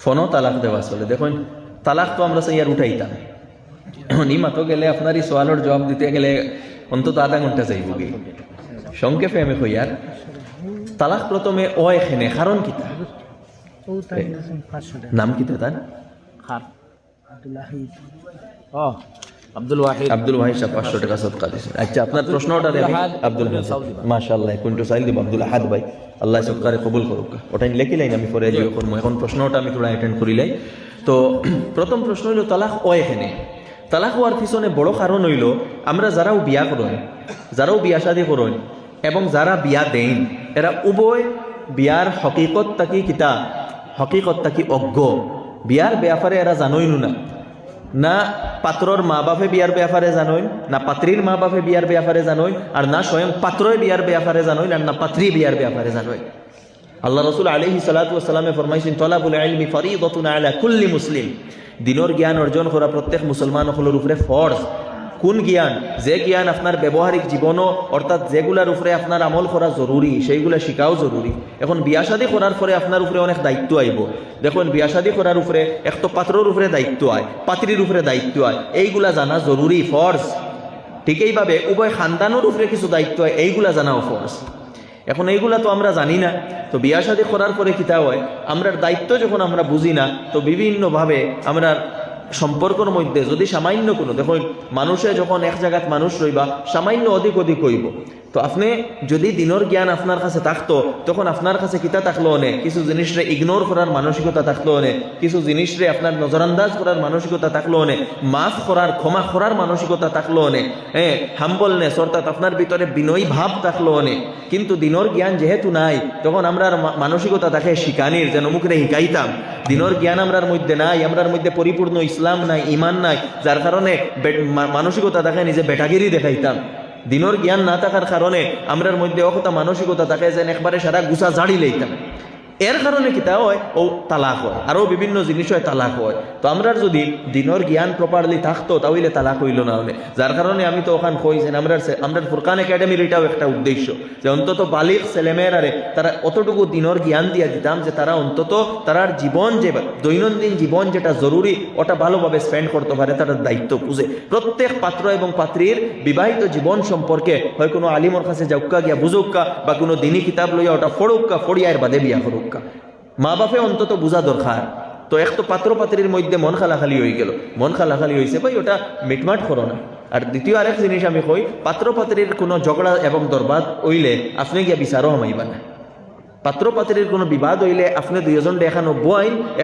ফোনও তালাক দেওয়া চলে। দেখুন তালাক তো আমরা ইয়ার উঠাইতাম, এখন ই মাতো গেলে আপনার এই সোয়ালের জবাব দিতে গেলে অন্তত আধা ঘন্টা যাইব কি। সংক্ষেপে আমি কই আর তালাক প্রথমে ও এখানে কারণ কিতা, নাম কিতা তার আব্দুল ওয়াহিদ সাহেব 500 টাকা সদকা দিয়েছেন। আচ্ছা আপনার প্রশ্নটা দেখি আব্দুল হাসান মাশাআল্লাহ কুইন্টু সাইল দিব আব্দুল আহাদ ভাই, আল্লাহ সদকারে কবুল করুক। ওটাই লেখিলাই আমি পরে যে করব, এখন প্রশ্নটা আমি থোড়া অ্যাটেন্ড করিলাই। তো প্রথম প্রশ্ন হইল তালাক ও এখানে। তালাক হওয়ার পিছনে বড় কারণ হইল আমরা যারাও বিয়া করেন, যারাও বিয়া শাদী করেন এবং যারা বিয়া দেন, এরা উভয় বিয়ার হকিকত তাকি কিতা, হকিকত তাকি অজ্ঞ। বিয়ার ব্যাপারে এরা জানোই না, না পাত্রর মা বাপে বিয়ার ব্যাপারে জানোই, না পাত্রীর মা বাপে বিয়ার ব্যাপারে জানোই, আর না স্বয়ং পাত্রই বিয়ার ব্যাপারে জানোই, আর না পাত্রী বিয়ার ব্যাপারে জানোই। আল্লাহ রসুল আলাইহিস সালাতু ওয়াস সালামে ফরমাইছেন তলাবুল ইলমি ফরিদাতুন আলা কুল্লি মুসলিম, দিনের জ্ঞান অর্জন করা প্রত্যেক মুসলমান হলোর উপরে ফরজ। কোন জ্ঞান? যে জ্ঞান আপনার ব্যবহারিক জীবনও, অর্থাৎ যেগুলার উপরে আপনার আমল করা জরুরি সেইগুলা শিখাও জরুরি। এখন বিয়া শাদী করার পরে আপনার উপরে অনেক দায়িত্ব আইব। দেখুন বিয়া শাদী করার উপরে এক তো পাত্রর উপরে দায়িত্ব আয়, পাত্রীর উপরে দায়িত্ব আয়, এইগুলা জানা জরুরি ফরজ। ঠিক এইভাবে উভয় খানদানোর উপরে কিছু দায়িত্ব হয়, এইগুলা জানাও ফরজ। এখন এইগুলা তো আমরা জানি না, তো বিয়া শাদী করার পরে কিতা হয়, আমরার দায়িত্ব যখন আমরা বুঝি না, তো বিভিন্নভাবে আমরা সম্পর্কের মধ্যে যদি সামান্য কোনো, দেখুন মানুষে যখন এক জায়গাত মানুষ রইবা সামান্য অধিক হইব, তো আপনি যদি দিনের জ্ঞান আপনার কাছে থাকতো, তখন আপনার কাছে কিতা থাকলো অনেক কিছু জিনিসরে ইগনোর করার মানসিকতা থাকলো অনেক, কিছু জিনিসরে আপনার নজরান্দাজ করার মানসিকতা থাকলো অনেক, মাফ করার ক্ষমা করার মানসিকতা থাকলো অনেক, হাম্বলনেস অর্থাৎ আপনার ভিতরে বিনয়ী ভাব থাকলো অনেক। কিন্তু দিনের জ্ঞান যেহেতু নাই, তখন আমরা মানসিকতা থাকে শিকানির, যেন মুখরে শিখাইতাম। দিনের জ্ঞান আমরার মধ্যে নাই, আমরার মধ্যে পরিপূর্ণ ইসলাম নাই, ইমান নাই, যার কারণে মানসিকতা থাকে নিজে বেটাগিরি দেখাইতাম। দিনের জ্ঞান না থাকার কারণে আমরার মধ্যে অকথা মানসিকতা থাকে যেন একবারে সারা গুছা জাড়ি লইতাম। এর কারণে কিতা হয়, ও তালাক হয়, আরও বিভিন্ন জিনিস হয় তালাক হয়। তো আমরা যদি দিনের জ্ঞান প্রপারলি থাকতো তাহলে তালাক হইল না হলে, যার কারণে আমি তো ওখান কইছেন আমরা ফুরকান একাডেমির এটাও একটা উদ্দেশ্য যে অন্তত বালিক ছেলেমেয়েরারে তারা অতটুকু দিনের জ্ঞান দিয়া দিতাম যে তারা অন্তত তারার জীবন, যে দৈনন্দিন জীবন যেটা জরুরি ওটা ভালোভাবে স্পেন্ড করতে পারে, তাদের দায়িত্ব বুঝে। প্রত্যেক পাত্র এবং পাত্রীর বিবাহিত জীবন সম্পর্কে হয় কোনো আলিমর কাছে যাউকা গিয়া বুঝুক্কা, বা কোনো দিনী কিতাব লইয়া ওটা ফড়ুক্কা, ফড়িয়ার বাদে বিয়া করুক। মা বাপে অন্তত বুঝা দরকার। তো এক তো পাত্র পাত্রীর মধ্যে মন খালাখালি হয়ে গেল, মন খালাখালি হয়েছে ভাই, ওটা মিটমাট করো না। আর দ্বিতীয় আরেক জিনিস আমি কই, পাত্র পাত্রীর কোনো ঝগড়া এবং দরবাদ হইলে আপনি গিয়া বিচারও হামাইবা না। পাত্র পাত্রীর কোনো বিবাদ হইলে আপনি দুইজন দেখানো বইন